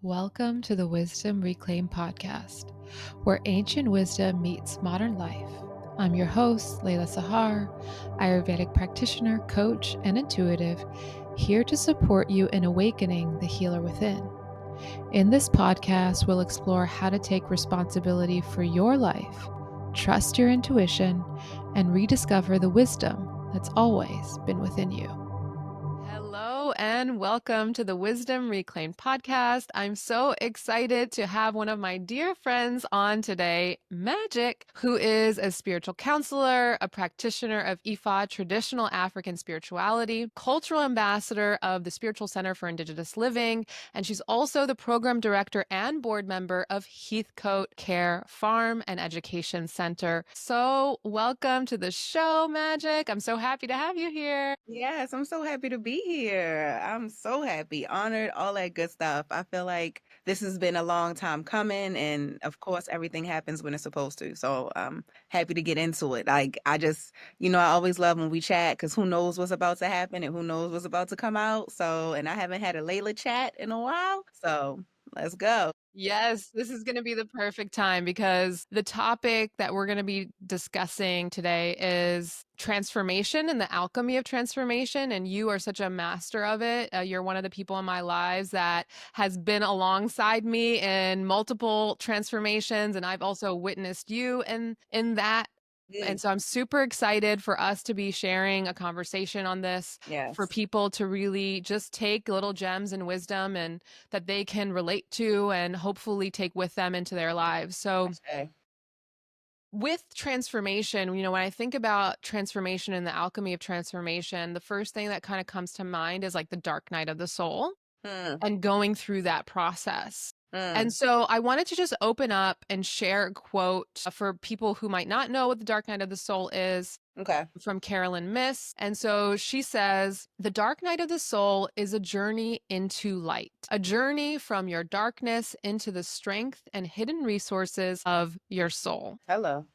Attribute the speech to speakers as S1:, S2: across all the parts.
S1: Welcome to the Wisdom Reclaim podcast, where ancient wisdom meets modern life. I'm your host, Layla Sahar, Ayurvedic practitioner, coach, and intuitive, here to support you in awakening the healer within. In this podcast, we'll explore how to take responsibility for your life, trust your intuition, and rediscover the wisdom that's always been within you. Hello and welcome to the Wisdom Reclaimed podcast. I'm so excited to have one of my dear friends on today, Magik, who is a spiritual counselor, a practitioner of Ifa, traditional African spirituality, cultural ambassador of the Spiritual Center for Indigenous Living, and she's also the program director and board member of Heathcote Care Farm and Education Center. So welcome to the show, Magik. I'm so happy to have you here.
S2: Yes, I'm so happy to be here. I'm so happy, honored, all that good stuff. I feel like this has been a long time coming, and of course, everything happens when it's supposed to. So I'm happy to get into it. I always love when we chat because who knows what's about to happen and who knows what's about to come out. So, and I haven't had a Layla chat in a while. So let's go.
S1: Yes, this is going to be the perfect time because the topic that we're going to be discussing today is transformation and the alchemy of transformation. And you are such a master of it. You're one of the people in my lives that has been alongside me in multiple transformations. And I've also witnessed you in that. And
S2: Good.
S1: so I'm super excited for us to be sharing a conversation on this for
S2: Yes.
S1: people to really just take little gems and wisdom and that they can relate to and hopefully take with them into their lives. So
S2: Okay.
S1: with transformation, when I think about transformation and the alchemy of transformation, the first thing that kind of comes to mind is like the dark night of the soul
S2: Hmm.
S1: and going through that process. And
S2: Hmm.
S1: so I wanted to just open up and share a quote for people who might not know what the dark night of the soul is
S2: Okay.
S1: from Carolyn Miss. And so she says, the dark night of the soul is a journey into light, a journey from your darkness into the strength and hidden resources of your soul.
S2: Hello.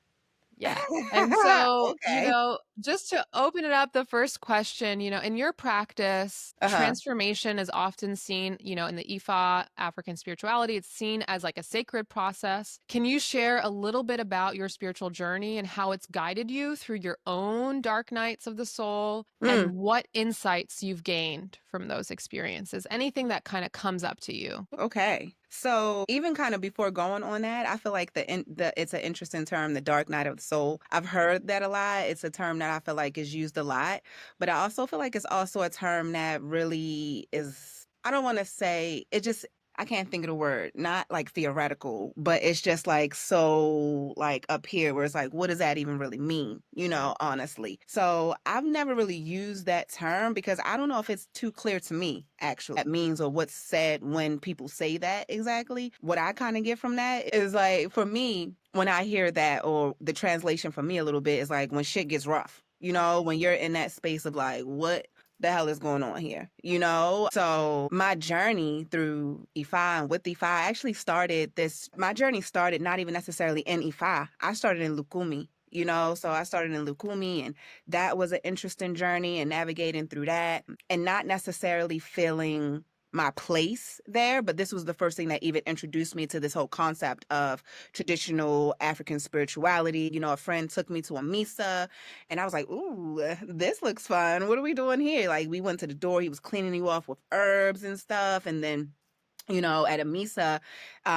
S1: Yeah. And so,
S2: Okay.
S1: just to open it up, the first question, in your practice,
S2: Uh-huh.
S1: transformation is often seen, in the Ifa African spirituality, it's seen as like a sacred process. Can you share a little bit about your spiritual journey and how it's guided you through your own dark nights of the soul and
S2: Hmm.
S1: what insights you've gained from those experiences? Anything that kind of comes up to you?
S2: Okay. So even kind of before going on that, I feel like it's an interesting term, the dark night of the soul. I've heard that a lot. It's a term that I feel like is used a lot, but I also feel like it's also a term that really is, I don't want to say it just, I can't think of the word, not like theoretical, but it's just like so like up here where it's like, what does that even really mean? Honestly. So I've never really used that term because I don't know if it's too clear to me, actually, that means or what's said when people say that exactly. What I kind of get from that is like, for me, when I hear that, or the translation for me a little bit is like when shit gets rough, when you're in that space of like, what the hell is going on here? So my journey through Ifa and with Ifa actually my journey started not even necessarily in Ifa. I started in Lukumi. So I started in Lukumi, and that was an interesting journey and navigating through that and not necessarily feeling my place there, but this was the first thing that even introduced me to this whole concept of traditional African spirituality. A friend took me to a misa, and I was like, ooh, this looks fun. What are we doing here? Like, we went to the door, he was cleaning you off with herbs and stuff, and then at a misa,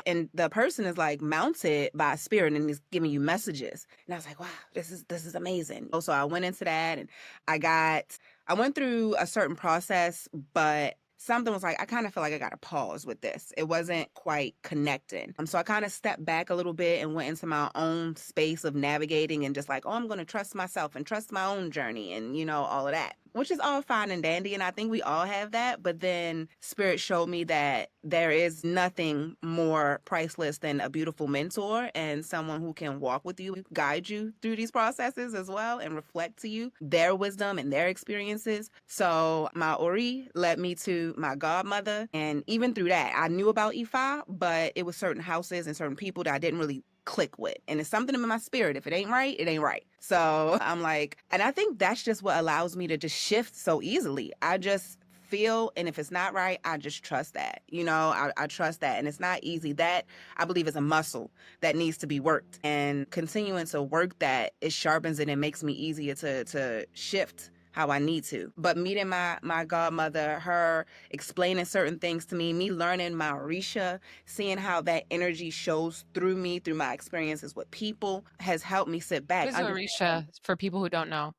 S2: and the person is like mounted by a spirit and is giving you messages. And I was like, wow, this is amazing. So I went into that, and I went through a certain process, but something was like, I kind of feel like I got to pause with this. It wasn't quite connecting. So I kind of stepped back a little bit and went into my own space of navigating and just like, oh, I'm going to trust myself and trust my own journey and, all of that, which is all fine and dandy. And I think we all have that. But then Spirit showed me that there is nothing more priceless than a beautiful mentor and someone who can walk with you, guide you through these processes as well, and reflect to you their wisdom and their experiences. So my Ori led me to my godmother. And even through that, I knew about Ifa, but it was certain houses and certain people that I didn't really click with. And it's something in my spirit. If it ain't right, it ain't right. So I'm like, and I think that's just what allows me to just shift so easily. I just feel, and if it's not right, I just trust that. I trust that. And it's not easy. That, I believe, is a muscle that needs to be worked. And continuing to work that, it sharpens it and makes me easier to shift how I need to. But meeting my godmother, her explaining certain things to me learning my Orisha, seeing how that energy shows through me, through my experiences with people, has helped me sit back,
S1: Who's
S2: understand
S1: Orisha for people who don't know?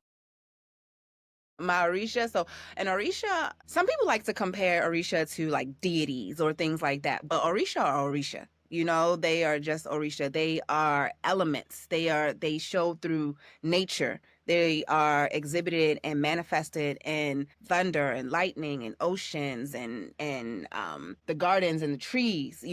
S2: my Orisha. So, an Orisha, some people like to compare Orisha to like deities or things like that, but Orisha are Orisha. They are just Orisha. They are elements. They show through nature. They are exhibited and manifested in thunder and lightning and oceans and the gardens and the trees.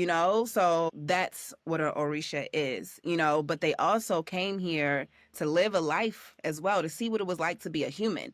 S2: So that's what an Orisha is. But they also came here to live a life as well, to see what it was like to be a human,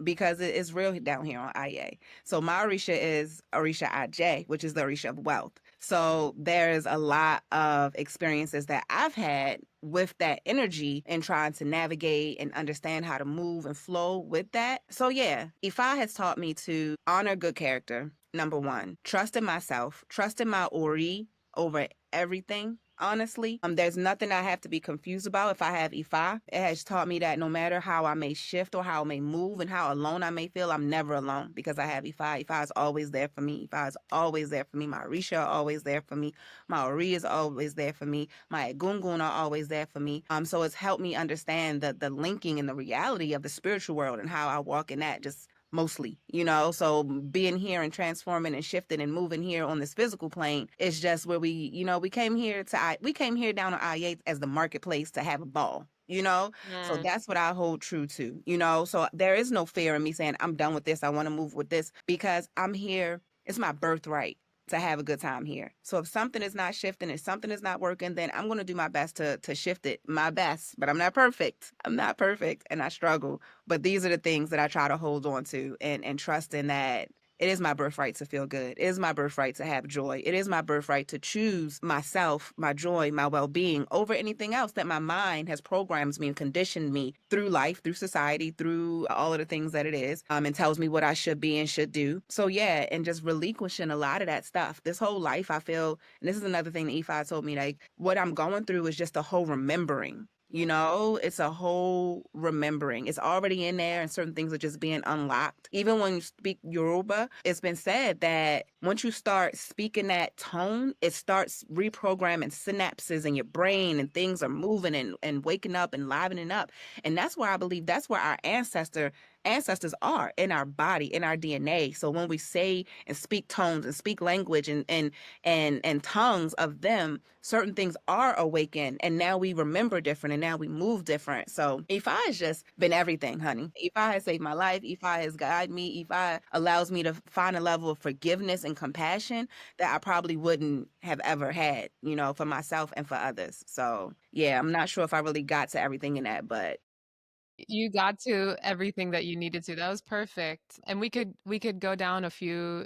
S2: because it is real down here on IA. So my Orisha is Orisha Aj, which is the Orisha of wealth. So there's a lot of experiences that I've had with that energy and trying to navigate and understand how to move and flow with that. So yeah, Ifa has taught me to honor good character. Number one, trust in myself, trust in my Ori over everything. Honestly, there's nothing I have to be confused about if I have Ifa. It has taught me that no matter how I may shift or how I may move and how alone I may feel, I'm never alone because I have Ifa. Ifa is always there for me. Ifa is always there for me. My Orisha are always there for me. My Ori is always there for me. My Egungun are always there for me. So it's helped me understand the linking and the reality of the spiritual world and how I walk in that just mostly, so being here and transforming and shifting and moving here on this physical plane is just where we came here down on I-8 as the marketplace to have a ball, so
S1: Mm.
S2: that's what I hold true to, so there is no fear in me saying I'm done with this, I want to move with this, because I'm here. It's my birthright to have a good time here. So if something is not shifting, if something is not working, then I'm going to do my best to shift it, my best, but I'm not perfect. I'm not perfect and I struggle. But these are the things that I try to hold on to and trust in that it is my birthright to feel good. It is my birthright to have joy. It is my birthright to choose myself, my joy, my well-being over anything else that my mind has programmed me and conditioned me through life, through society, through all of the things that it is, and tells me what I should be and should do. So yeah, and just relinquishing a lot of that stuff. This whole life, I feel, and this is another thing that Ifa told me, like what I'm going through is just a whole remembering. It's a whole remembering. It's already in there, and certain things are just being unlocked. Even when you speak Yoruba, it's been said that once you start speaking that tone, it starts reprogramming synapses in your brain, and things are moving and waking up and livening up. And that's where I believe that's where our ancestors are, in our body, in our DNA. So when we say and speak tones and speak language and tongues of them, certain things are awakened, and now we remember different, and now we move different. So Ifa has just been everything, honey. Ifa has saved my life. Ifa has guided me. Ifa allows me to find a level of forgiveness and compassion that I probably wouldn't have ever had, for myself and for others. So yeah, I'm not sure if I really got to everything in that, but
S1: You got to everything that you needed to. That was perfect. And we could go down a few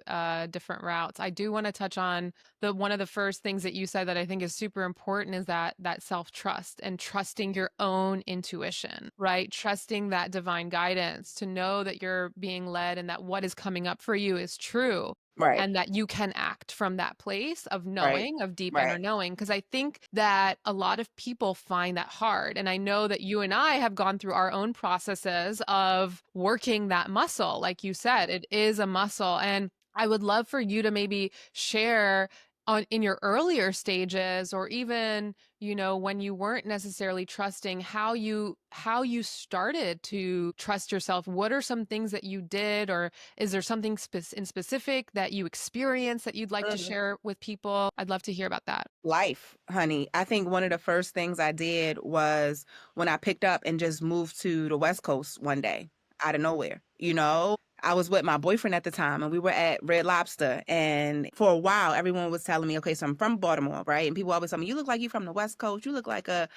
S1: different routes. I do want to touch on the one of the first things that you said that I think is super important is that self-trust and trusting your own intuition, right? Trusting that divine guidance to know that you're being led and that what is coming up for you is true
S2: right,
S1: and that you can act from that place of
S2: right,
S1: knowing, of deep inner
S2: right.
S1: knowing. Because I think that a lot of people find that hard. And I know that you and I have gone through our own processes of working that muscle. Like you said, it is a muscle. And I would love for you to maybe share on in your earlier stages or even when you weren't necessarily trusting how you started to trust yourself. What are some things that you did, or is there something in specific that you experienced that you'd like to
S2: Mhm.
S1: share with people? I'd love to hear about that.
S2: Life, honey. I think one of the first things I did was when I picked up and just moved to the West Coast one day out of nowhere. I was with my boyfriend at the time and we were at Red Lobster. And for a while, everyone was telling me, okay, so I'm from Baltimore, right? And people always tell me, you look like you're from the West Coast. You look like a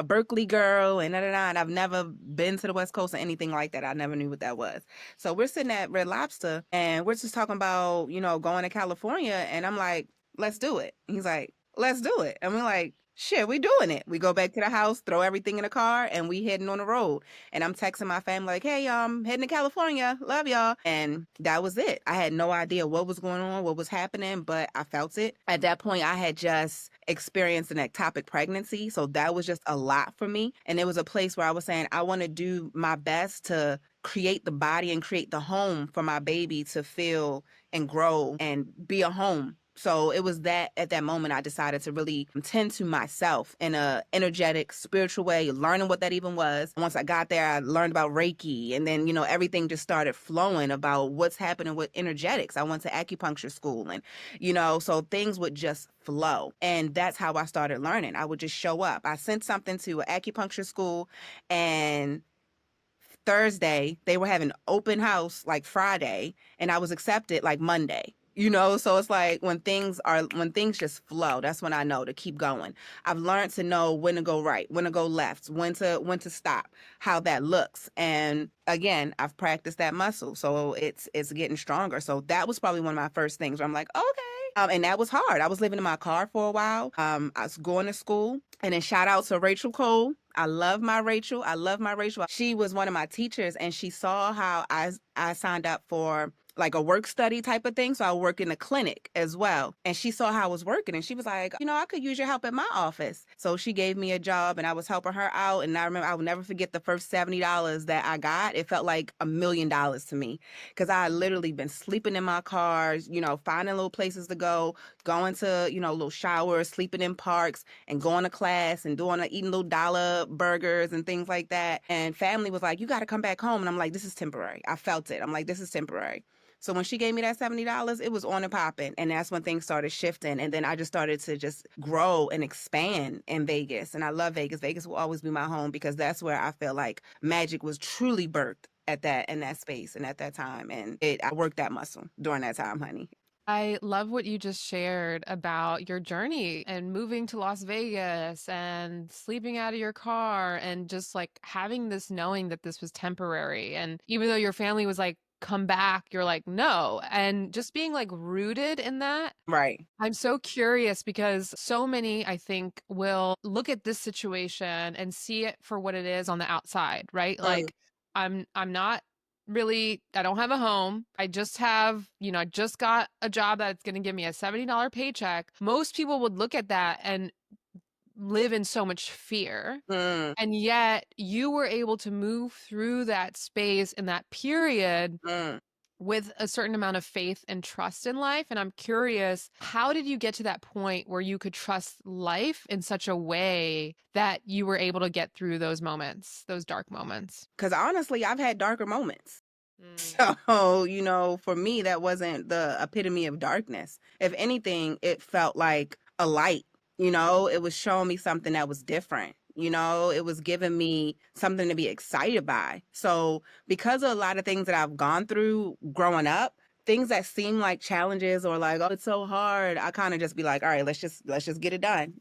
S2: Berkeley girl and da da da. And I've never been to the West Coast or anything like that. I never knew what that was. So we're sitting at Red Lobster and we're just talking about, going to California. And I'm like, let's do it. He's like, let's do it. And we're like, shit, we doing it. We go back to the house, throw everything in the car, and we heading on the road. And I'm texting my family like, hey, y'all, I'm heading to California. Love y'all. And that was it. I had no idea what was going on, what was happening, but I felt it. At that point, I had just experienced an ectopic pregnancy. So that was just a lot for me. And it was a place where I was saying, I want to do my best to create the body and create the home for my baby to feel and grow and be a home. So it was that at that moment I decided to really tend to myself in a energetic, spiritual way, learning what that even was. Once I got there, I learned about Reiki, and then, everything just started flowing about what's happening with energetics. I went to acupuncture school, and, so things would just flow. And that's how I started learning. I would just show up. I sent something to an acupuncture school, and Thursday, they were having open house like Friday, and I was accepted like Monday. So it's like when things just flow, that's when I know to keep going. I've learned to know when to go right, when to go left, when to stop, how that looks. And again, I've practiced that muscle. So it's getting stronger. So that was probably one of my first things where I'm like, okay. And that was hard. I was living in my car for a while. I was going to school. And then shout out to Rachel Cole. I love my Rachel. I love my Rachel. She was one of my teachers, and she saw how I signed up for like a work study type of thing. So I work in a clinic as well. And she saw how I was working, and she was like, I could use your help at my office. So she gave me a job, and I was helping her out. And I remember, I will never forget the first $70 that I got. It felt like $1 million to me, because I had literally been sleeping in my cars, finding little places to go, going to, little showers, sleeping in parks, and going to class and eating little dollar burgers and things like that. And family was like, you got to come back home. And I'm like, this is temporary. I felt it. I'm like, this is temporary. So when she gave me that $70, it was on and popping. And that's when things started shifting. And then I just started to just grow and expand in Vegas. And I love Vegas. Vegas will always be my home, because that's where I feel like magic was truly birthed in that space and at that time. And I worked that muscle during that time, honey.
S1: I love what you just shared about your journey and moving to Las Vegas and sleeping out of your car and just like having this knowing that this was temporary. And even though your family was like, come back, you're like, no. And just being like rooted in that.
S2: Right.
S1: I'm so curious because so many, I think, will look at this situation and see it for what it is on the outside, right? Like, I'm not really, I don't have a home. I just have, I just got a job that's going to give me a $70 paycheck. Most people would look at that and live in so much fear.
S2: Mm,
S1: And yet you were able to move through that space in that period
S2: mm.
S1: with a certain amount of faith and trust in life. And I'm curious, how did you get to that point where you could trust life in such a way that you were able to get through those moments, those dark moments?
S2: Because honestly, I've had darker moments.
S1: Mm.
S2: So, for me, that wasn't the epitome of darkness. If anything, it felt like a light. It was showing me something that was different. It was giving me something to be excited by. So, because of a lot of things that I've gone through growing up, things that seem like challenges or like, oh, it's so hard, I kind of just be like, all right, let's just get it done.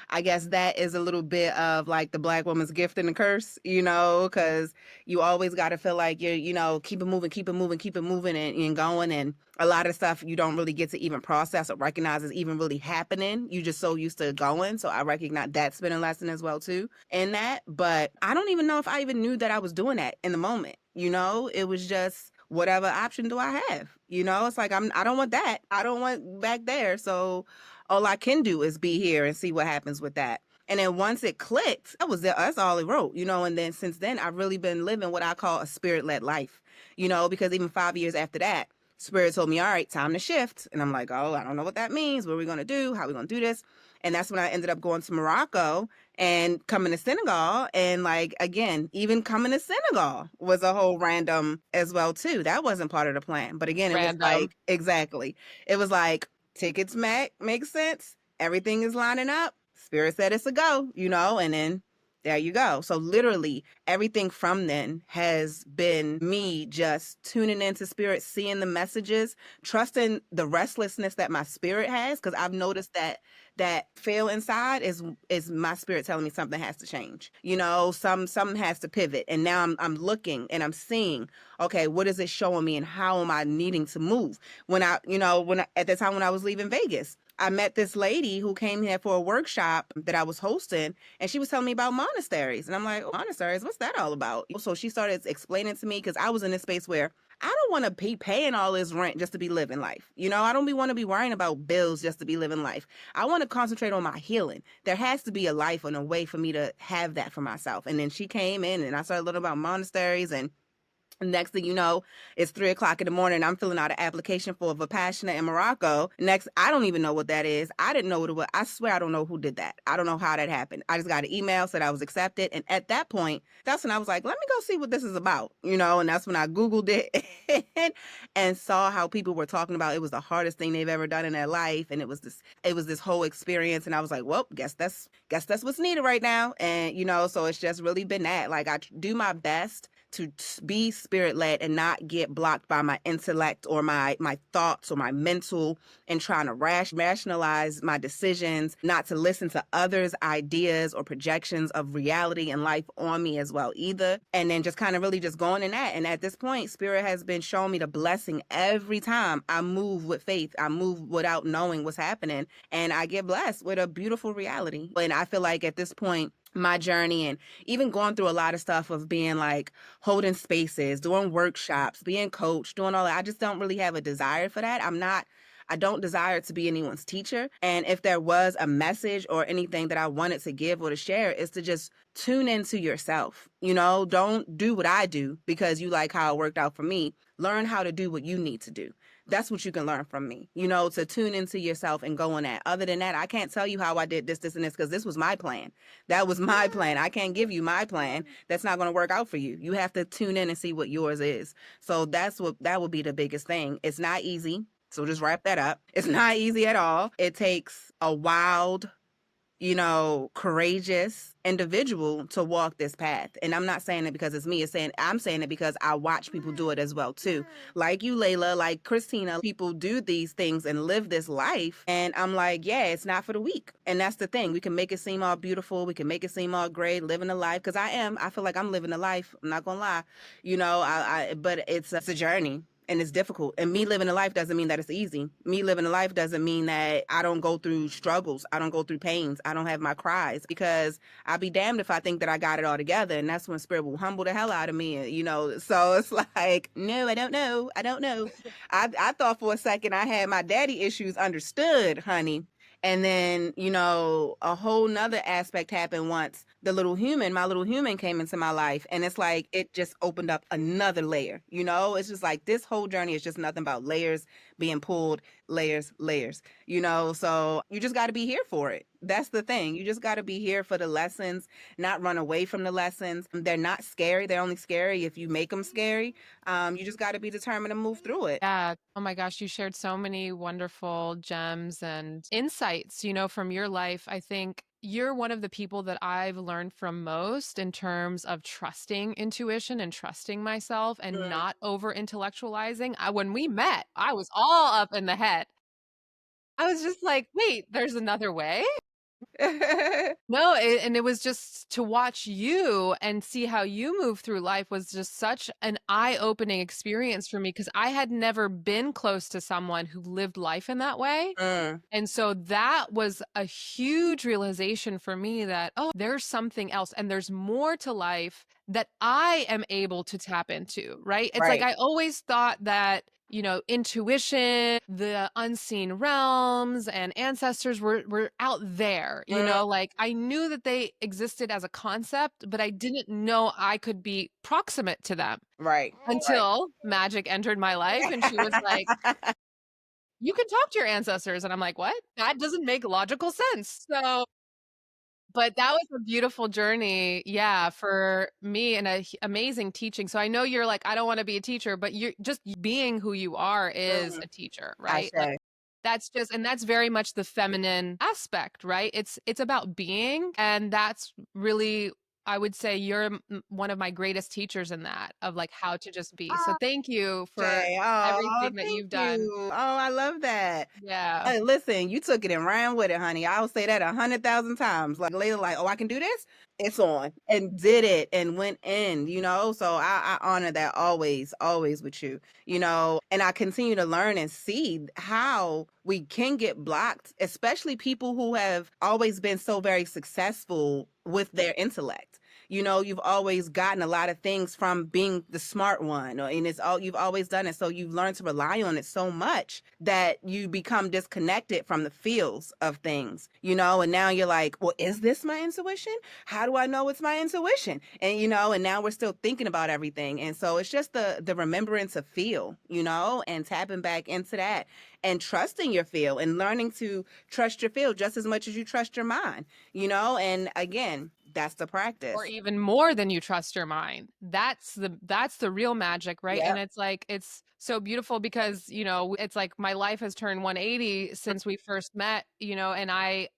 S2: I guess that is a little bit of like the Black woman's gift and the curse, because you always got to feel like you're, keep it moving, keep it moving, keep it moving and going. And a lot of stuff you don't really get to even process or recognize is even really happening. You just so used to going. So I recognize that's been a lesson as well too in that. But I don't even know if I even knew that I was doing that in the moment. It was just whatever option do I have? It's like I don't want that. I don't want back there. So all I can do is be here and see what happens with that. And then once it clicked, that's all it wrote, and then since then I've really been living what I call a spirit-led life, because even 5 years after that, Spirit told me, all right, time to shift. And I'm like, oh, I don't know what that means. What are we going to do? How are we going to do this? And that's when I ended up going to Morocco and coming to Senegal. And like, again, even coming to Senegal was a whole random as well, too. That wasn't part of the plan. But again, it was
S1: Random.
S2: like, exactly. It was like tickets make sense. Everything is lining up. Spirit said it's a go, and then there you go. So literally everything from then has been me just tuning into spirit, seeing the messages, trusting the restlessness that my spirit has, because I've noticed that feel inside is my spirit telling me something has to change. Something has to pivot. And now I'm looking and I'm seeing, okay, what is it showing me and how am I needing to move? At the time when I was leaving Vegas, I met this lady who came here for a workshop that I was hosting, and she was telling me about monasteries. And I'm like, oh, monasteries, what's that all about? So she started explaining to me, because I was in this space where I don't want to be paying all this rent just to be living life. I don't want to be worrying about bills just to be living life. I want to concentrate on my healing. There has to be a life and a way for me to have that for myself. And then she came in and I started learning about monasteries, and next thing you know, it's 3 o'clock in the morning. I'm filling out an application for a Vipassana in Morocco. Next, I don't even know what that is. I didn't know what it was. I swear I don't know who did that. I don't know how that happened. I just got an email, said I was accepted. And at that point, that's when I was like, let me go see what this is about, and that's when I Googled it and saw how people were talking about it was the hardest thing they've ever done in their life. And it was this whole experience. And I was like, well, guess that's what's needed right now. And, so it's just really been that. Like, I do my best to be spirit led and not get blocked by my intellect or my thoughts or my mental, and trying to rationalize my decisions, not to listen to others' ideas or projections of reality and life on me as well either. And then just kind of really just going in that. And at this point, spirit has been showing me the blessing every time I move with faith. I move without knowing what's happening, and I get blessed with a beautiful reality. And I feel like at this point, my journey, and even going through a lot of stuff of being like holding spaces, doing workshops, being coached, doing all that, I just don't really have a desire for that. I don't desire to be anyone's teacher. And if there was a message or anything that I wanted to give or to share, is to just tune into yourself. Don't do what I do because you like how it worked out for me. Learn how to do what you need to do. That's what you can learn from me, to tune into yourself and go on that. Other than that, I can't tell you how I did this, and this, because this was my plan. That was my plan. I can't give you my plan. That's not going to work out for you. You have to tune in and see what yours is. So that would be the biggest thing. It's not easy. So just wrap that up. It's not easy at all. It takes a wild, courageous individual to walk this path. And I'm not saying it because it's me. I'm saying it because I watch people do it as well too. Like you, Layla, like Christina, people do these things and live this life. And I'm like, yeah, it's not for the weak. And that's the thing. We can make it seem all beautiful. We can make it seem all great, living a life. Because I feel like I'm living a life. I'm not gonna lie. But it's a journey. And it's difficult. And me living a life doesn't mean that it's easy. Me living a life doesn't mean that I don't go through struggles. I don't go through pains. I don't have my cries, because I'll be damned if I think that I got it all together. And that's when spirit will humble the hell out of me, So it's like, no, I don't know. I don't know. I thought for a second I had my daddy issues understood, honey. And then, a whole nother aspect happened once my little human came into my life. And it's like, it just opened up another layer, It's just like this whole journey is just nothing but layers being pulled, layers. So you just got to be here for it. That's the thing. You just got to be here for the lessons, not run away from the lessons. They're not scary. They're only scary if you make them scary. You just got to be determined to move through it.
S1: Yeah. Oh my gosh, you shared so many wonderful gems and insights, from your life. I think you're one of the people that I've learned from most in terms of trusting intuition and trusting myself and not over intellectualizing. When we met, I was all up in the head. I was just like, wait, there's another way? No, and it was just to watch you and see how you move through life was just such an eye-opening experience for me, because I had never been close to someone who lived life in that way. And so that was a huge realization for me that, oh, there's something else and there's more to life that I am able to tap into, right? It's like I always thought that, intuition, the unseen realms and ancestors were out there, like I knew that they existed as a concept, but I didn't know I could be proximate to them.
S2: Right.
S1: Until Magik entered my life and she was like, you can talk to your ancestors. And I'm like, what? That doesn't make logical sense. But that was a beautiful journey. Yeah. For me, and amazing teaching. So I know you're like, I don't want to be a teacher, but you're just being who you are is a teacher, right? Like, that's very much the feminine aspect, right? It's about being. And that's really, I would say you're one of my greatest teachers in that, of like how to just be. So
S2: Oh,
S1: thank you for
S2: Jay. Oh,
S1: everything that
S2: thank
S1: you've done.
S2: you. Oh, I love that.
S1: Yeah.
S2: Hey, listen, you took it and ran with it, honey. I will say that 100,000 times. Like later, like, oh, I can do this. It's on, and did it and went in. So I honor that always, always with you. And I continue to learn and see how we can get blocked, especially people who have always been so very successful with their intellect. You've always gotten a lot of things from being the smart one, and it's all you've always done it. So you've learned to rely on it so much that you become disconnected from the feels of things, and now you're like, well, is this my intuition? How do I know it's my intuition? And now we're still thinking about everything. And so it's just the remembrance of feel, and tapping back into that and trusting your feel and learning to trust your feel just as much as you trust your mind, and again, that's the
S1: Or
S2: practice.
S1: even more than you trust your mind. That's the real magic, right? And
S2: Yep.
S1: it's like it's so beautiful because, it's like my life has turned 180 since we first met, and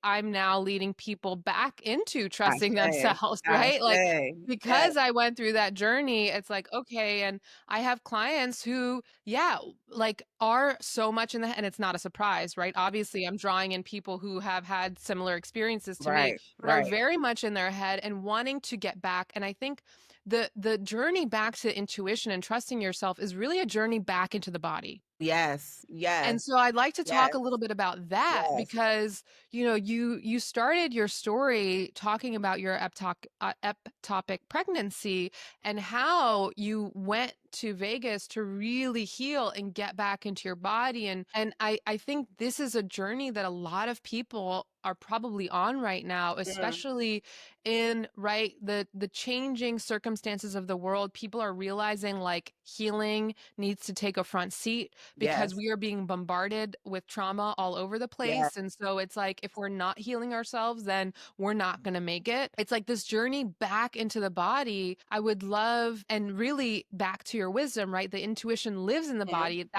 S1: I'm now leading people back into
S2: I
S1: trusting
S2: say,
S1: themselves,
S2: I
S1: right? Like
S2: say, yes,
S1: because I went through that journey, it's like, okay, and I have clients who, yeah, like are so much in the, and it's not a surprise, right? Obviously, I'm drawing in people who have had similar experiences to me,
S2: right,
S1: but are
S2: right.
S1: very much in their head and wanting to get back. And I think the journey back to intuition and trusting yourself is really a journey back into the body.
S2: Yes,
S1: And
S2: yes,
S1: so I'd like to talk
S2: yes,
S1: a little bit about that
S2: yes.
S1: because, you started your story talking about your ectopic pregnancy and how you went to Vegas to really heal and get back into your body. And I think this is a journey that a lot of people are probably on right now,
S2: Mm,
S1: especially in right the changing circumstances of the world. People are realizing like healing needs to take a front seat because
S2: yes,
S1: we are being bombarded with trauma all over the
S2: yes.
S1: place. And so it's like, if we're not healing ourselves, then we're not going to make it. It's like this journey back into the body. I would love, and really back to your wisdom, right? The intuition lives in the
S2: Mm,
S1: body.
S2: mm,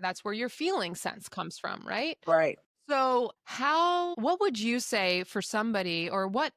S1: That's where your feeling sense comes from, right?
S2: right.
S1: So what would you say for somebody, or what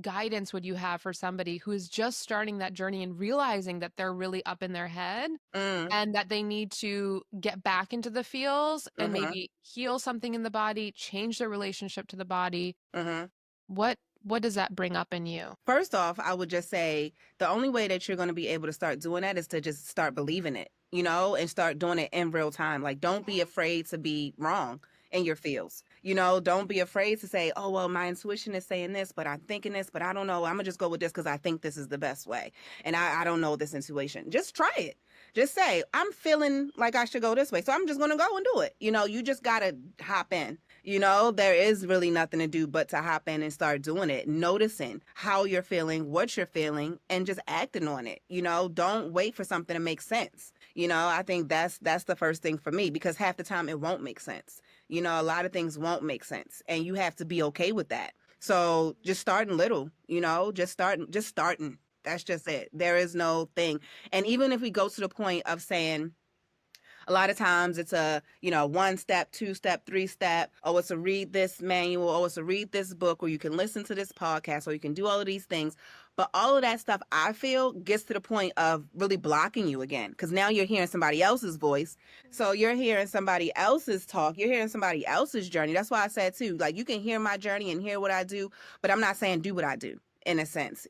S1: guidance would you have for somebody who is just starting that journey and realizing that they're really up in their head
S2: Mm,
S1: and that they need to get back into the feels and
S2: mm-hmm,
S1: maybe heal something in the body, change their relationship to the body?
S2: mm-hmm.
S1: What does that bring up in you?
S2: First off, I would just say the only way that you're going to be able to start doing that is to just start believing it, and start doing it in real time. Like, don't be afraid to be wrong in your fields. Don't be afraid to say, oh, well, my intuition is saying this, but I'm thinking this, but I don't know. I'm going to just go with this because I think this is the best way. And I don't know this intuition. Just try it. Just say, I'm feeling like I should go this way. So I'm just going to go and do it. You just got to hop in. There is really nothing to do but to hop in and start doing it, noticing how you're feeling, what you're feeling, and just acting on it. Don't wait for something to make sense. I think that's the first thing for me, because half the time it won't make sense. A lot of things won't make sense, and you have to be okay with that. So just starting little, just starting. That's just it. There is no thing. And even if we go to the point of saying, a lot of times it's a, one step, two step, three step. Oh, it's a read this manual. Oh, it's a read this book, or you can listen to this podcast, or you can do all of these things. But all of that stuff, I feel, gets to the point of really blocking you again, because now you're hearing somebody else's voice. So you're hearing somebody else's talk. You're hearing somebody else's journey. That's why I said, too, like, you can hear my journey and hear what I do, but I'm not saying do what I do. In a sense,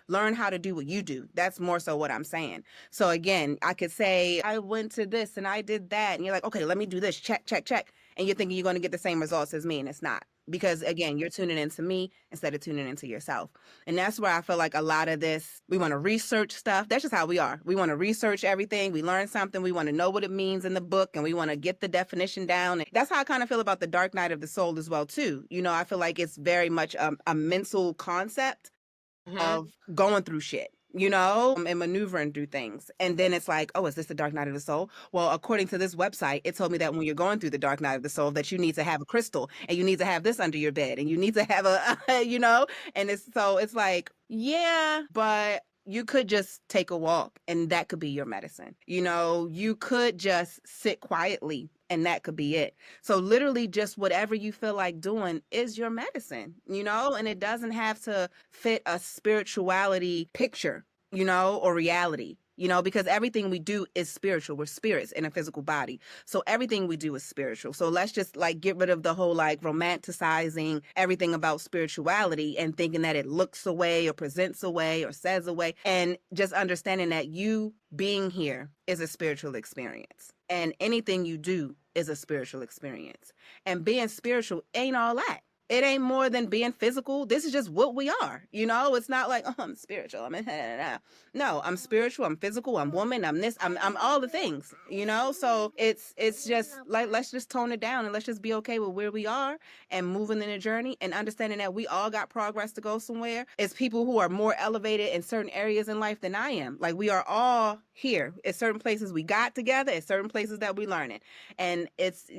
S2: learn how to do what you do. That's more so what I'm saying. So again, I could say, I went to this and I did that. And you're like, okay, let me do this. Check, check, check. And you're thinking you're going to get the same results as me. And it's not. Because again, you're tuning into me instead of tuning into yourself. And that's where I feel like a lot of this, we want to research stuff. That's just how we are. We want to research everything. We learn something. We want to know what it means in the book, and we want to get the definition down. And that's how I kind of feel about the dark night of the soul as well, too. I feel like it's very much a mental concept
S1: Mhm.
S2: of going through shit, and maneuvering through things. And then it's like, oh, is this the dark night of the soul? Well, according to this website, it told me that when you're going through the dark night of the soul, that you need to have a crystal, and you need to have this under your bed, and you need to have and it's like, yeah, but you could just take a walk, and that could be your medicine. You could just sit quietly and that could be it. So literally just whatever you feel like doing is your medicine, and it doesn't have to fit a spirituality picture, or reality. Because everything we do is spiritual. We're spirits in a physical body. So everything we do is spiritual. So let's just like get rid of the whole like romanticizing everything about spirituality and thinking that it looks away or presents away or says away, and just understanding that you being here is a spiritual experience. And anything you do is a spiritual experience. And being spiritual ain't all that. It ain't more than being physical. This is just what we are. It's not like, oh, I'm spiritual. No, I'm spiritual. I'm physical. I'm woman. I'm this. I'm all the things. So it's just like, let's just tone it down and let's just be okay with where we are and moving in the journey and understanding that we all got progress to go somewhere. It's people who are more elevated in certain areas in life than I am. Like, we are all here at certain places we got together, at certain places that we learning. And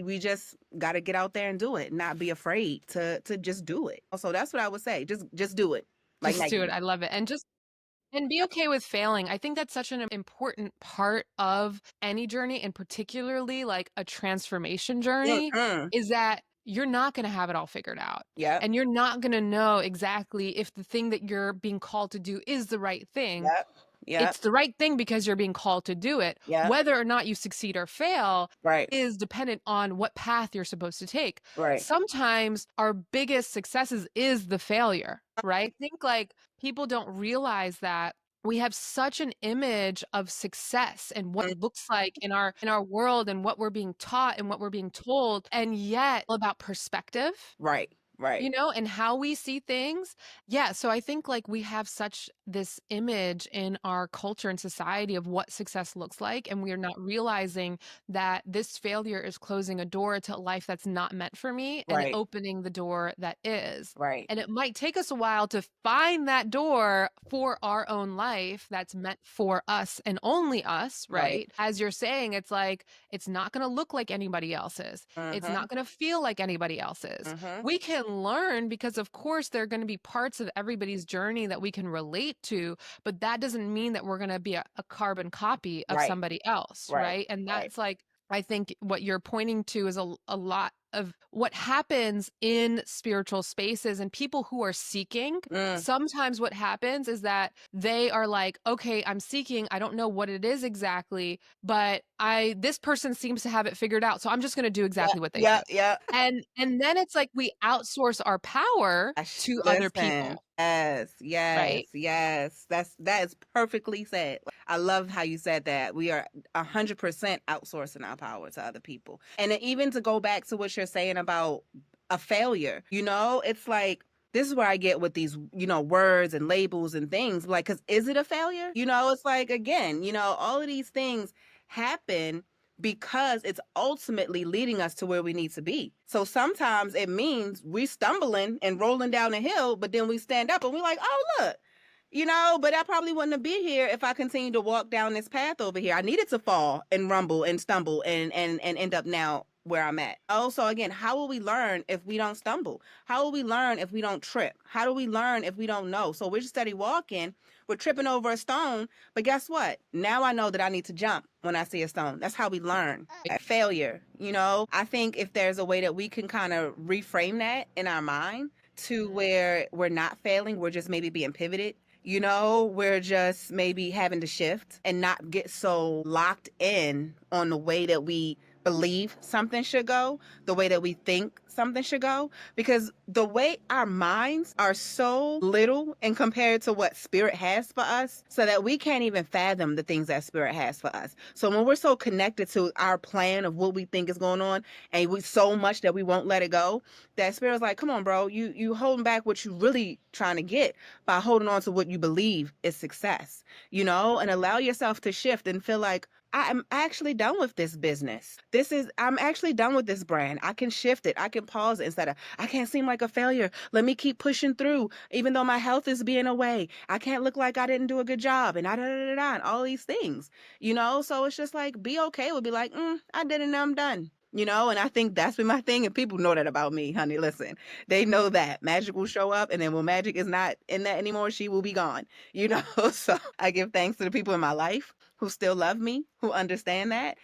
S2: we just got to get out there and do it, not be afraid to just do it. So that's what I would say. Just do it.
S1: Just do it. I love it. And be okay with failing. I think that's such an important part of any journey, and particularly like a transformation journey, is that you're not going to have it all figured out.
S2: Yeah.
S1: And you're not going to know exactly if the thing that you're being called to do is the right thing.
S2: Yep. Yep.
S1: It's the right thing because you're being called to do it.
S2: Yep.
S1: Whether or not you succeed or fail
S2: Right.
S1: is dependent on what path you're supposed to take.
S2: Right.
S1: Sometimes our biggest successes is the failure, right? I think like people don't realize that we have such an image of success and what it looks like in our world and what we're being taught and what we're being told, and yet about perspective.
S2: Right. Right.
S1: And how we see things. Yeah. So I think like we have such this image in our culture and society of what success looks like. And we are not realizing that this failure is closing a door to a life that's not meant for me and opening the door that is.
S2: Right.
S1: And it might take us a while to find that door for our own life that's meant for us and only us. Right. As you're saying, it's like, it's not going to look like anybody else's. It's not going to feel like anybody else's. We can learn because of course there are going to be parts of everybody's journey that we can relate to, but that doesn't mean that we're going to be a carbon copy of somebody else. Right. And that's like, I think what you're pointing to is a lot of what happens in spiritual spaces and people who are seeking. Sometimes what happens is that they are like, okay, I'm seeking. I don't know what it is exactly, but this person seems to have it figured out. So I'm just going to do exactly what they do.
S2: Yeah.
S1: And then it's like we outsource our power to other people.
S2: Yes.
S1: Right?
S2: Yes. That is perfectly said. I love how you said that. We are 100% outsourcing our power to other people. And even to go back to what you're saying about a failure, it's like, this is where I get with these, words and labels and things, like, because is it a failure? It's like, again, all of these things happen because it's ultimately leading us to where we need to be. So sometimes it means we stumbling and rolling down a hill, but then we stand up and we're like, oh, look, but I probably wouldn't have been here if I continued to walk down this path over here. I needed to fall and rumble and stumble and end up now where I'm at. Also, again, how will we learn if we don't stumble? How will we learn if we don't trip? How do we learn if we don't know? So we're just steady walking, we're tripping over a stone, but guess what? Now I know that I need to jump when I see a stone. That's how we learn. At failure, I think if there's a way that we can kind of reframe that in our mind to where we're not failing, we're just maybe being pivoted. We're just maybe having to shift and not get so locked in on the way that we believe something should go, the way that we think something should go, because the way our minds are so little in compared to what spirit has for us, so that we can't even fathom the things that spirit has for us. So when we're so connected to our plan of what we think is going on, and we so much that we won't let it go, that spirit's like, come on, bro, you holding back what you really trying to get by holding on to what you believe is success, and allow yourself to shift and feel like, I'm actually done with this business. I'm actually done with this brand. I can shift it. I can pause it instead of, I can't seem like a failure. Let me keep pushing through, even though my health is being away. I can't look like I didn't do a good job and and all these things, So it's just like, be okay with be like, I did it and I'm done. And I think that's been my thing. And people know that about me, honey. Listen, they know that Magic will show up, and then when Magic is not in that anymore, she will be gone, So I give thanks to the people in my life who still love me, who understand that.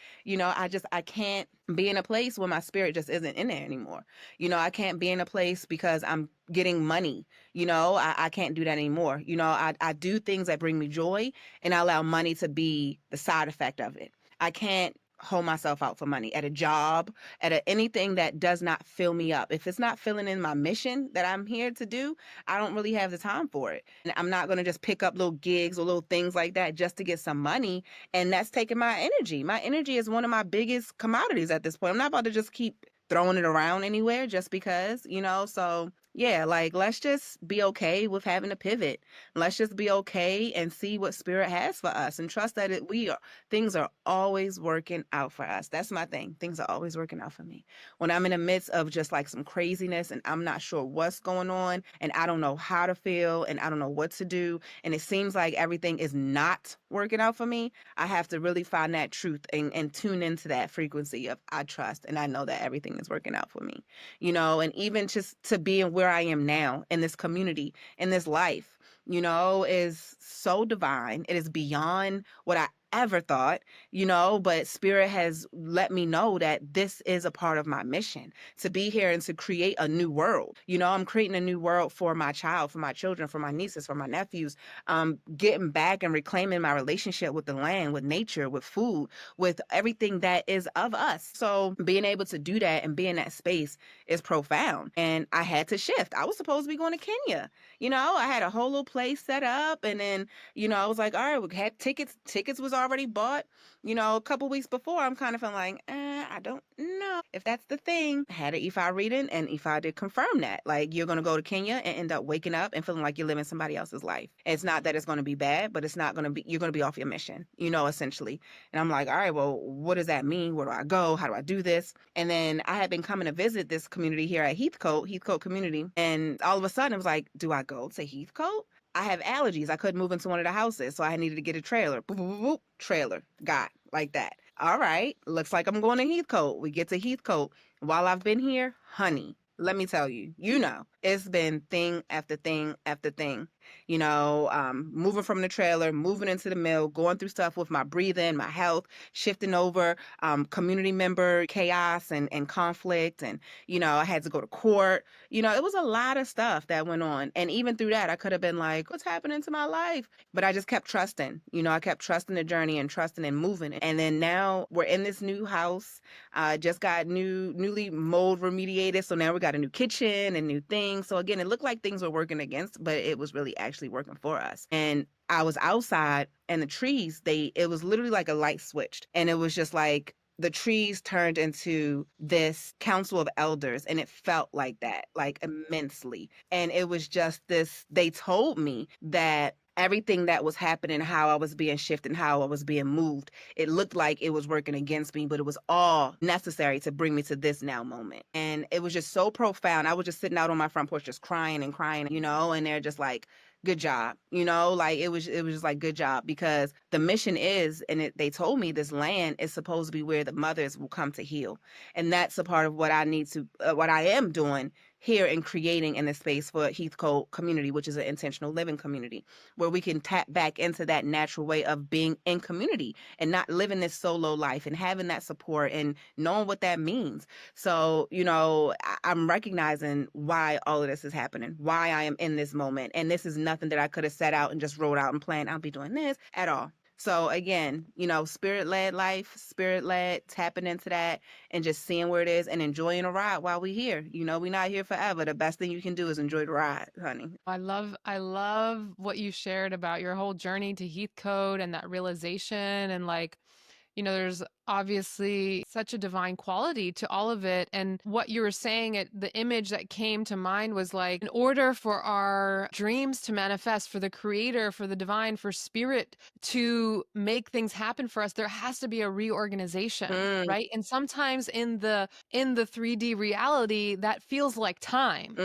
S2: I can't be in a place where my spirit just isn't in there anymore. I can't be in a place because I'm getting money. I can't do that anymore. I do things that bring me joy, and I allow money to be the side effect of it. I can't hold myself out for money at a job, anything that does not fill me up. If it's not filling in my mission that I'm here to do, I don't really have the time for it. And I'm not going to just pick up little gigs or little things like that just to get some money. And that's taking my energy. My energy is one of my biggest commodities at this point. I'm not about to just keep throwing it around anywhere just because. So yeah, like, let's just be okay with having to pivot. Let's just be okay and see what spirit has for us, and trust that things are always working out for us. That's my thing. Things are always working out for me. When I'm in the midst of just like some craziness and I'm not sure what's going on and I don't know how to feel and I don't know what to do, and it seems like everything is not working out for me, I have to really find that truth and tune into that frequency of I trust and I know that everything is working out for me. And even just to be in where I am now in this community, in this life, is so divine. It is beyond what I ever thought, but spirit has let me know that this is a part of my mission to be here and to create a new world. I'm creating a new world for my child, for my children, for my nieces, for my nephews, getting back and reclaiming my relationship with the land, with nature, with food, with everything that is of us. So being able to do that and be in that space is profound. And I had to shift. I was supposed to be going to Kenya. I had a whole little place set up, and then I was like, all right, we had tickets. Tickets was already bought. A couple weeks before, I'm kind of feeling like, I don't know if that's the thing. I had an Ifa reading, and Ifa did confirm that. Like, you're going to go to Kenya and end up waking up and feeling like you're living somebody else's life. It's not that it's going to be bad, but it's not going to be, you're going to be off your mission, essentially. And I'm like, all right, well, what does that mean? Where do I go? How do I do this? And then I had been coming to visit this community here at Heathcote community. And all of a sudden, it was like, do I go to Heathcote? I have allergies. I couldn't move into one of the houses, so I needed to get a trailer. Boop, boop, boop, boop, trailer. Got like that. All right. Looks like I'm going to Heathcote. We get to Heathcote. While I've been here, honey, let me tell you, it's been thing after thing after thing. Moving from the trailer, moving into the mill, going through stuff with my breathing, my health, shifting over, community member chaos and conflict. And, I had to go to court. It was a lot of stuff that went on. And even through that, I could have been like, what's happening to my life? But I just kept trusting. I kept trusting the journey and trusting and moving. And then now we're in this new house. Just got newly mold remediated. So now we got a new kitchen and new things. So again, it looked like things were working against, but it was really actually working for us. And I was outside, and the trees, it was literally like a light switched. And it was just like the trees turned into this council of elders, and it felt like that, like immensely. And it was just this, they told me that everything that was happening, how I was being shifted, and how I was being moved, it looked like it was working against me, but it was all necessary to bring me to this now moment. And it was just so profound. I was just sitting out on my front porch just crying and crying, and they're just like, good job, like it was just like, good job, because the mission is, and they told me this land is supposed to be where the mothers will come to heal. And that's a part of what what I am doing here in creating in the space for Heathcote community, which is an intentional living community, where we can tap back into that natural way of being in community and not living this solo life and having that support and knowing what that means. So, I'm recognizing why all of this is happening, why I am in this moment. And this is nothing that I could have set out and just wrote out and planned, I'll be doing this at all. So again, spirit-led life, spirit-led, tapping into that and just seeing where it is and enjoying a ride while we're here. We're not here forever. The best thing you can do is enjoy the ride, honey.
S1: I love what you shared about your whole journey to Heathcote and that realization, and like, there's obviously such a divine quality to all of it. And what you were saying, the image that came to mind was like, in order for our dreams to manifest, for the creator, for the divine, for spirit to make things happen for us, there has to be a reorganization, right? And sometimes in the 3D reality, that feels like time.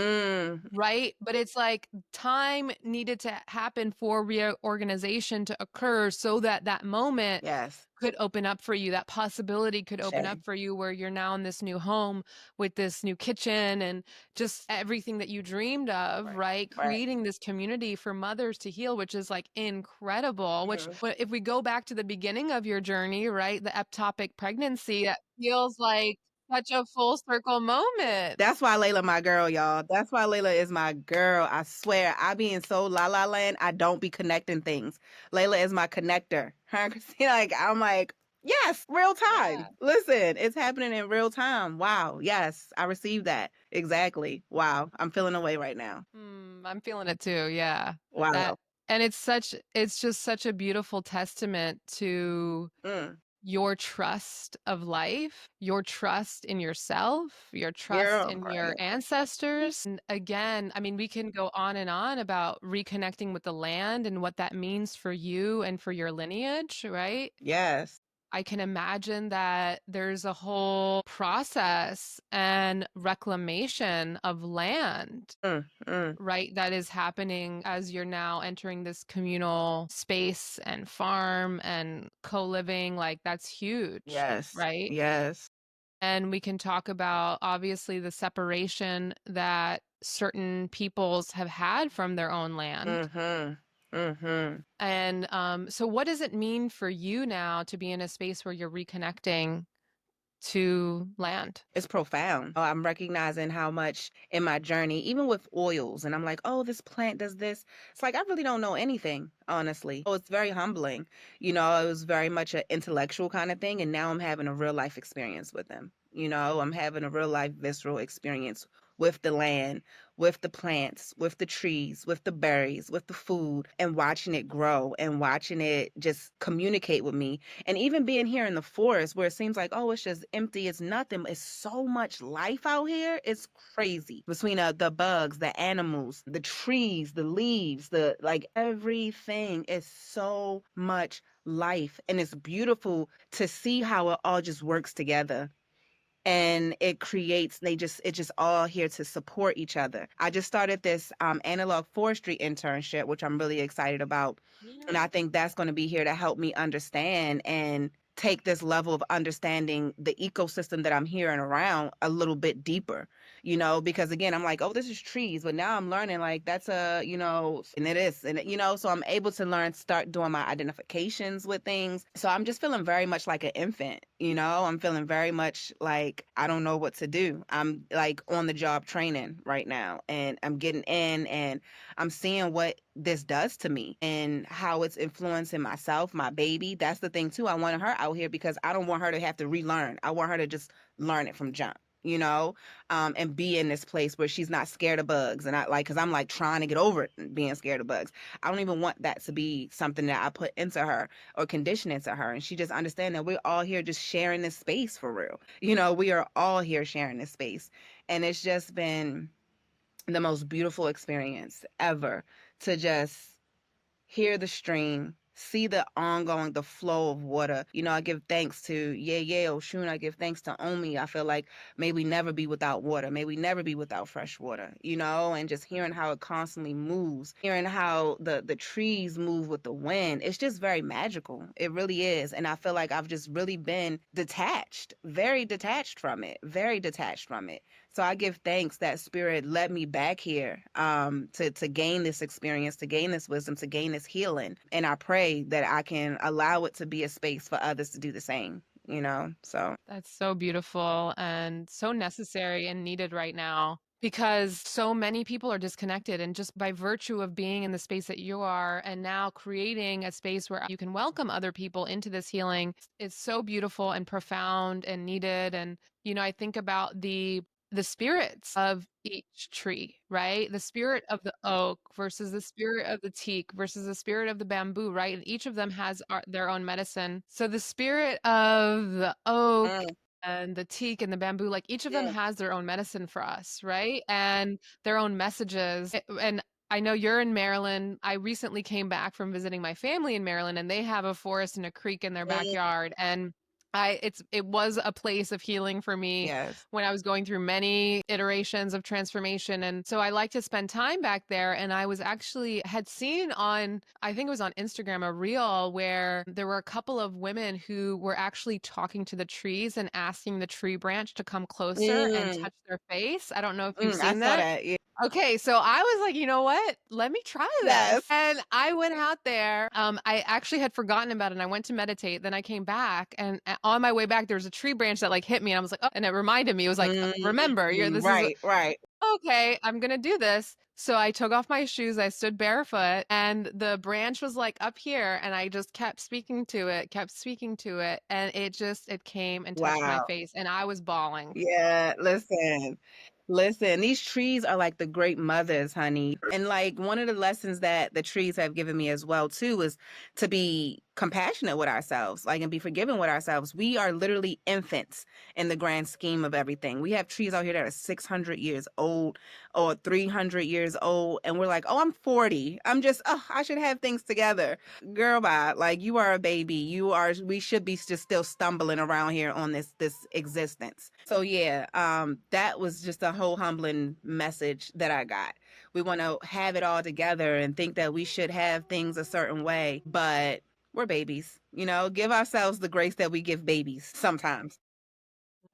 S1: Right? But it's like time needed to happen for reorganization to occur so that that moment
S2: Yes.
S1: could open up for you. That possibility could open up
S2: Shay.
S1: for you where you're now in this new home with this new kitchen and just everything that you dreamed of,
S2: Right.
S1: right?
S2: Right.
S1: Creating this community for mothers to heal, which is like incredible. Which,
S2: Mhm.
S1: if we go back to the beginning of your journey, right? The ectopic pregnancy, that feels like such a full circle moment.
S2: That's why Layla my girl, y'all. That's why Layla is my girl. I swear, I be in so la la land, I don't be connecting things. Layla is my connector. Her, Christina, like I'm like, yes, real
S1: Yeah.
S2: time. Listen, it's happening in real time. Wow. Yes, I received that. Exactly. Wow. I'm feeling away right now.
S1: I'm feeling it too. Yeah. That,
S2: Wow.
S1: and it's just such a beautiful testament to
S2: Mm.
S1: your trust of life, your trust in yourself, your trust
S2: Girl,
S1: in your
S2: right.
S1: ancestors. And again, I mean, we can go on and on about reconnecting with the land and what that means for you and for your lineage, right?
S2: Yes.
S1: I can imagine that there's a whole process and reclamation of land,
S2: Mm. Mm.
S1: right, that is happening as you're now entering this communal space and farm and co-living. Like, that's huge,
S2: Yes.
S1: right?
S2: Yes.
S1: And we can talk about obviously the separation that certain peoples have had from their own land.
S2: Mm-hmm. Mm-hmm.
S1: And so what does it mean for you now to be in a space where you're reconnecting to land?
S2: It's profound. Oh, I'm recognizing how much in my journey, even with oils, and I'm like, oh, this plant does this. It's like I really don't know anything, honestly. Oh, it's very humbling. It was very much an intellectual kind of thing, and now I'm having a real life experience with them. I'm having a real life visceral experience with the land, with the plants, with the trees, with the berries, with the food, and watching it grow and watching it just communicate with me. And even being here in the forest where it seems like, oh, it's just empty, it's nothing. It's so much life out here. It's crazy. Between the bugs, the animals, the trees, the leaves, the like everything is so much life. And it's beautiful to see how it all just works together, and it creates it's just all here to support each other. I just started this analog forestry internship, which I'm really excited about, and I think that's going to be here to help me understand and take this level of understanding the ecosystem that I'm hearing around a little bit deeper, because again, I'm like, oh, this is trees, but now I'm learning like that's and it is, and so I'm able to start doing my identifications with things. So I'm just feeling very much like an infant, I'm feeling very much like I don't know what to do. I'm like on the job training right now, and I'm getting in, and I'm seeing what this does to me and how it's influencing myself, my baby. That's the thing too. I wanted her out here because I don't want her to have to relearn. I want her to just learn it from jump, and be in this place where she's not scared of bugs. And because I'm like trying to get over it and being scared of bugs. I don't even want that to be something that I put into her or condition into her. And she just understand that we're all here just sharing this space for real. We are all here sharing this space. And it's just been the most beautiful experience ever to just hear the stream, see the flow of water. I give thanks to yeah, Oshun. I give thanks to Omi. I feel like may we never be without water. May we never be without fresh water, and just hearing how it constantly moves, hearing how the trees move with the wind. It's just very magical. It really is. And I feel like I've just really been detached, very detached from it, very detached from it. So I give thanks that spirit led me back here to gain this experience, to gain this wisdom, to gain this healing. And I pray that I can allow it to be a space for others to do the same, so.
S1: That's so beautiful and so necessary and needed right now, because so many people are disconnected. And just by virtue of being in the space that you are and now creating a space where you can welcome other people into this healing, it's so beautiful and profound and needed. And, I think about the spirits of each tree, right? The spirit of the oak versus the spirit of the teak versus the spirit of the bamboo, right? And each of them has their own medicine. So the spirit of the oak
S2: Mm,
S1: and the teak and the bamboo, like each of them
S2: yeah.
S1: has their own medicine for us, right? And their own messages. And I know you're in Maryland. I recently came back from visiting my family in Maryland, and they have a forest and a creek in their
S2: Mm,
S1: backyard. And It was a place of healing for me
S2: Yes.
S1: when I was going through many iterations of transformation. And so I like to spend time back there. And I was actually had seen on, I think it was on Instagram, a reel where there were a couple of women who were actually talking to the trees and asking the tree branch to come closer and
S2: Mm,
S1: touch their face. I don't know if you've
S2: I
S1: seen
S2: saw
S1: that.
S2: that. Yeah.
S1: Okay, so I was like, you know what? Let me try this.
S2: Yes.
S1: And I went out there. I actually had forgotten about it and I went to meditate. Then I came back and on my way back, there was a tree branch that like hit me. And I was like, oh, and it reminded me, it was like, remember,
S2: Mm,
S1: this is
S2: right, right.
S1: okay, I'm gonna do this. So I took off my shoes, I stood barefoot, and the branch was like up here, and I just kept speaking to it, kept speaking to it, and it came and touched my
S2: Wow.
S1: face, and I was bawling.
S2: Yeah, listen. Listen, these trees are like the great mothers, honey. And like one of the lessons that the trees have given me as well too is to be compassionate with ourselves, like and be forgiving with ourselves. We are literally infants in the grand scheme of everything. We have trees out here that are 600 years old or 300 years old and we're like, "Oh, I'm 40. I'm just oh, I should have things together." Girl, bye. Like you are a baby. We should be just still stumbling around here on this existence. So yeah, that was just a whole humbling message that I got. We want to have it all together and think that we should have things a certain way, but we're babies. Give ourselves the grace that we give babies sometimes.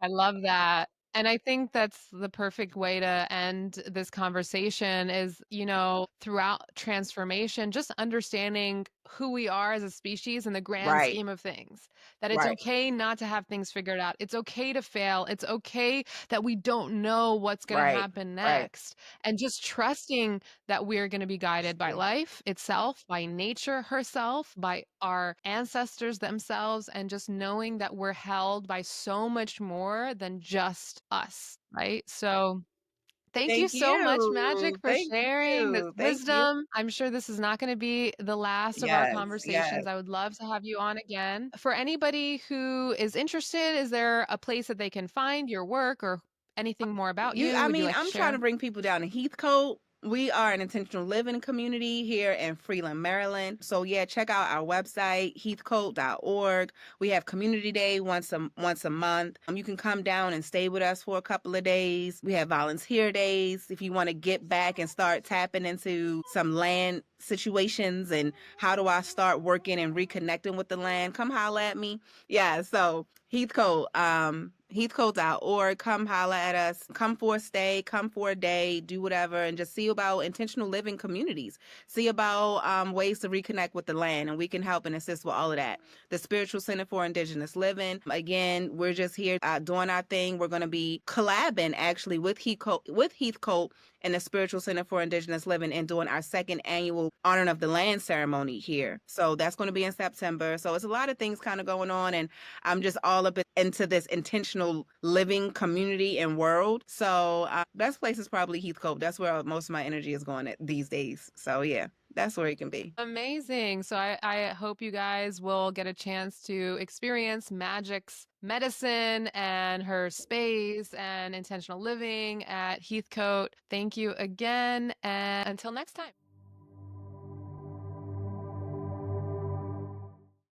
S1: I love that. And I think that's the perfect way to end this conversation is, throughout transformation, just understanding who we are as a species in the grand
S2: Right,
S1: scheme of things. That it's
S2: right.
S1: okay not to have things figured out. It's okay to fail. It's okay that we don't know what's going to
S2: Right,
S1: happen
S2: right.
S1: next. And just trusting that we're going to be guided by life itself, by nature herself, by our ancestors themselves, and just knowing that we're held by so much more than just us, right? So, thank you
S2: Thank
S1: so much, Magic,
S2: you.
S1: for
S2: Thank
S1: sharing this
S2: you. Thank you.
S1: wisdom. I'm sure this is not going to be the last of our
S2: Yes, yes.
S1: conversations. I would love to have you on again. For anybody who is interested, is there a place that they can find your work or anything more about you?
S2: I
S1: Would you
S2: mean,
S1: like to
S2: I'm trying
S1: share?
S2: to bring people down to Heathcote. We are an intentional living community here in Freeland, Maryland. So yeah, check out our website, heathcote.org. We have community day once a month. You can come down and stay with us for a couple of days. We have volunteer days if you want to get back and start tapping into some land situations and how do I start working and reconnecting with the land. Come holla at me. Yeah, so Heathcote, heathcote.org. Come holla at us. Come for a stay, come for a day, do whatever, and just see about intentional living communities. See about ways to reconnect with the land, and we can help and assist with all of that. The Spiritual Center for Indigenous Living. Again, we're just here doing our thing. We're going to be collabing actually with Heathcote and the Spiritual Center for Indigenous Living and doing our second annual Honor of the Land ceremony here. So that's going to be in September. So it's a lot of things kind of going on, and I'm just all up into this intentional living community and world. So best place is probably Heathcote. That's where most of my energy is going at these days. So yeah, that's where it can be.
S1: Amazing. So I hope you guys will get a chance to experience Magic's medicine and her space and intentional living at Heathcote. Thank you again. And until next time.